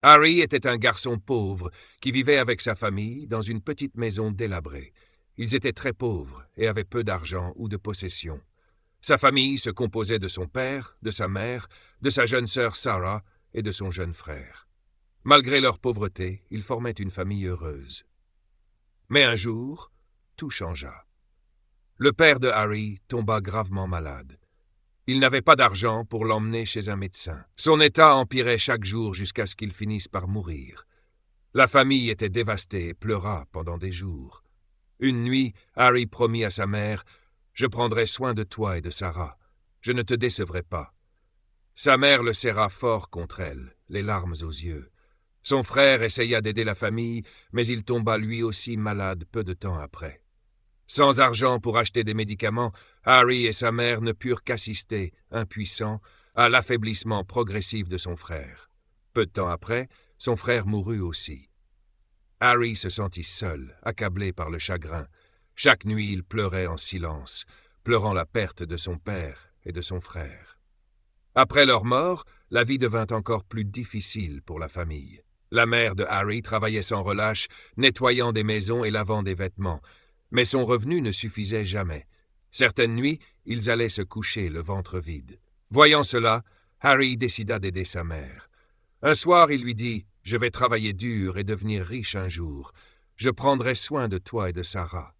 Harry était un garçon pauvre qui vivait avec sa famille dans une petite maison délabrée. Ils étaient très pauvres et avaient peu d'argent ou de possessions. Sa famille se composait de son père, de sa mère, de sa jeune sœur Sarah et de son jeune frère. Malgré leur pauvreté, ils formaient une famille heureuse. Mais un jour, tout changea. Le père de Harry tomba gravement malade. Il n'avait pas d'argent pour l'emmener chez un médecin. Son état empirait chaque jour jusqu'à ce qu'il finisse par mourir. La famille était dévastée et pleura pendant des jours. Une nuit, Harry promit à sa mère « Je prendrai soin de toi et de Sarah. Je ne te décevrai pas. » Sa mère le serra fort contre elle, les larmes aux yeux. Son frère essaya d'aider la famille, mais il tomba lui aussi malade peu de temps après. Sans argent pour acheter des médicaments, Harry et sa mère ne purent qu'assister, impuissants, à l'affaiblissement progressif de son frère. Peu de temps après, son frère mourut aussi. Harry se sentit seul, accablé par le chagrin. Chaque nuit, il pleurait en silence, pleurant la perte de son père et de son frère. Après leur mort, la vie devint encore plus difficile pour la famille. La mère de Harry travaillait sans relâche, nettoyant des maisons et lavant des vêtements, mais son revenu ne suffisait jamais. Certaines nuits, ils allaient se coucher le ventre vide. Voyant cela, Harry décida d'aider sa mère. Un soir, il lui dit « Je vais travailler dur et devenir riche un jour. Je prendrai soin de toi et de Sarah. »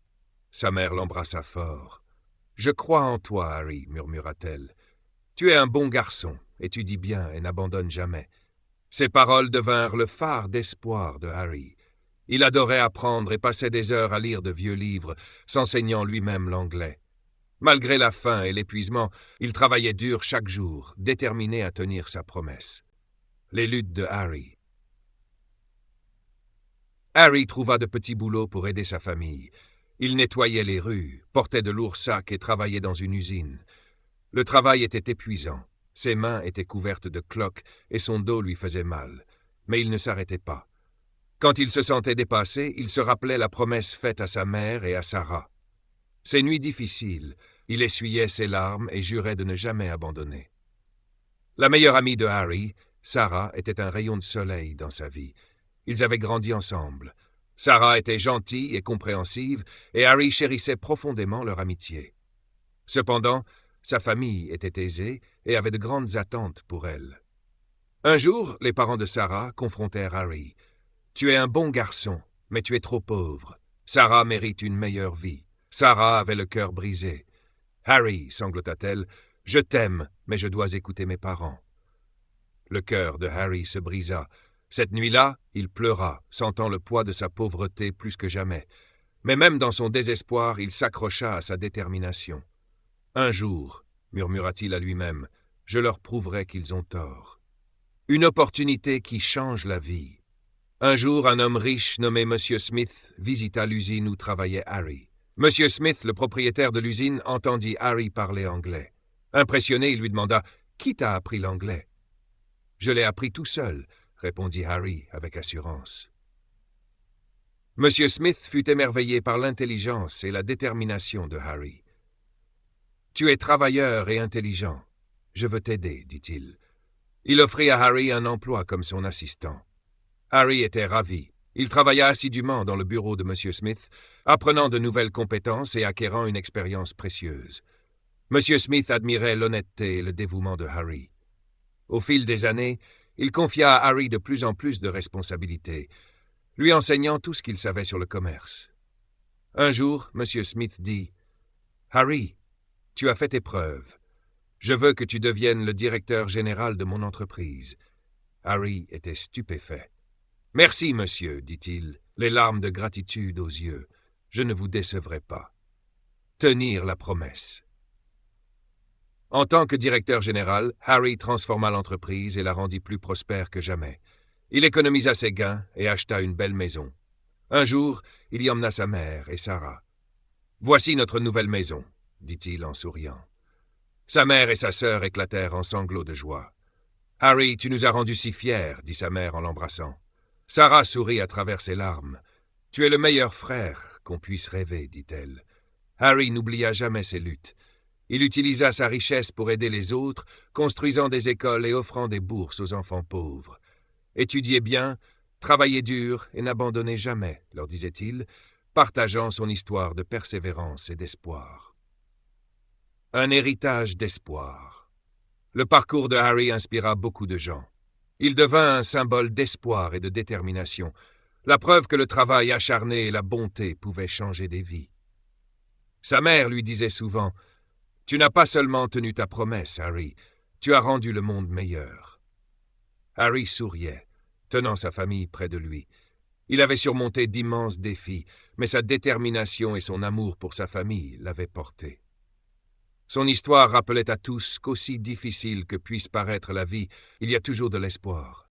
Sa mère l'embrassa fort. « Je crois en toi, Harry, » murmura-t-elle. « Tu es un bon garçon, étudie bien et n'abandonne jamais. » Ces paroles devinrent le phare d'espoir de Harry. Il adorait apprendre et passait des heures à lire de vieux livres, s'enseignant lui-même l'anglais. Malgré la faim et l'épuisement, il travaillait dur chaque jour, déterminé à tenir sa promesse. Les luttes de Harry. Harry trouva de petits boulots pour aider sa famille. Il nettoyait les rues, portait de lourds sacs et travaillait dans une usine. Le travail était épuisant. Ses mains étaient couvertes de cloques et son dos lui faisait mal. Mais il ne s'arrêtait pas. Quand il se sentait dépassé, il se rappelait la promesse faite à sa mère et à Sarah. Ces nuits difficiles, il essuyait ses larmes et jurait de ne jamais abandonner. La meilleure amie de Harry, Sarah, était un rayon de soleil dans sa vie. Ils avaient grandi ensemble. Sarah était gentille et compréhensive, et Harry chérissait profondément leur amitié. Cependant, sa famille était aisée et avait de grandes attentes pour elle. Un jour, les parents de Sarah confrontèrent Harry. « Tu es un bon garçon, mais tu es trop pauvre. Sarah mérite une meilleure vie. » Sarah avait le cœur brisé. « Harry, sanglota-t-elle, je t'aime, mais je dois écouter mes parents. » Le cœur de Harry se brisa. Cette nuit-là, il pleura, sentant le poids de sa pauvreté plus que jamais. Mais même dans son désespoir, il s'accrocha à sa détermination. « Un jour, murmura-t-il à lui-même, je leur prouverai qu'ils ont tort. » Une opportunité qui change la vie. Un jour, un homme riche nommé M. Smith visita l'usine où travaillait Harry. M. Smith, le propriétaire de l'usine, entendit Harry parler anglais. Impressionné, il lui demanda « Qui t'a appris l'anglais ?»« Je l'ai appris tout seul, » répondit Harry avec assurance. M. Smith fut émerveillé par l'intelligence et la détermination de Harry. « Tu es travailleur et intelligent. Je veux t'aider, dit-il. » Il offrit à Harry un emploi comme son assistant. Harry était ravi. Il travailla assidûment dans le bureau de M. Smith, apprenant de nouvelles compétences et acquérant une expérience précieuse. M. Smith admirait l'honnêteté et le dévouement de Harry. Au fil des années, il confia à Harry de plus en plus de responsabilités, lui enseignant tout ce qu'il savait sur le commerce. Un jour, M. Smith dit « Harry, tu as fait tes preuves. Je veux que tu deviennes le directeur général de mon entreprise. » Harry était stupéfait. « Merci, monsieur, dit-il, les larmes de gratitude aux yeux. Je ne vous décevrai pas. » Tenir la promesse. En tant que directeur général, Harry transforma l'entreprise et la rendit plus prospère que jamais. Il économisa ses gains et acheta une belle maison. Un jour, il y emmena sa mère et Sarah. « Voici notre nouvelle maison, » dit-il en souriant. Sa mère et sa sœur éclatèrent en sanglots de joie. « Harry, tu nous as rendus si fiers, » dit sa mère en l'embrassant. Sarah sourit à travers ses larmes. « Tu es le meilleur frère qu'on puisse rêver, » dit-elle. Harry n'oublia jamais ses luttes. Il utilisa sa richesse pour aider les autres, construisant des écoles et offrant des bourses aux enfants pauvres. Étudiez bien, travaillez dur et n'abandonnez jamais, leur disait-il, partageant son histoire de persévérance et d'espoir. Un héritage d'espoir. Le parcours de Harry inspira beaucoup de gens. Il devint un symbole d'espoir et de détermination, la preuve que le travail acharné et la bonté pouvaient changer des vies. Sa mère lui disait souvent « Tu n'as pas seulement tenu ta promesse, Harry, tu as rendu le monde meilleur. » Harry souriait, tenant sa famille près de lui. Il avait surmonté d'immenses défis, mais sa détermination et son amour pour sa famille l'avaient porté. Son histoire rappelait à tous qu'aussi difficile que puisse paraître la vie, il y a toujours de l'espoir.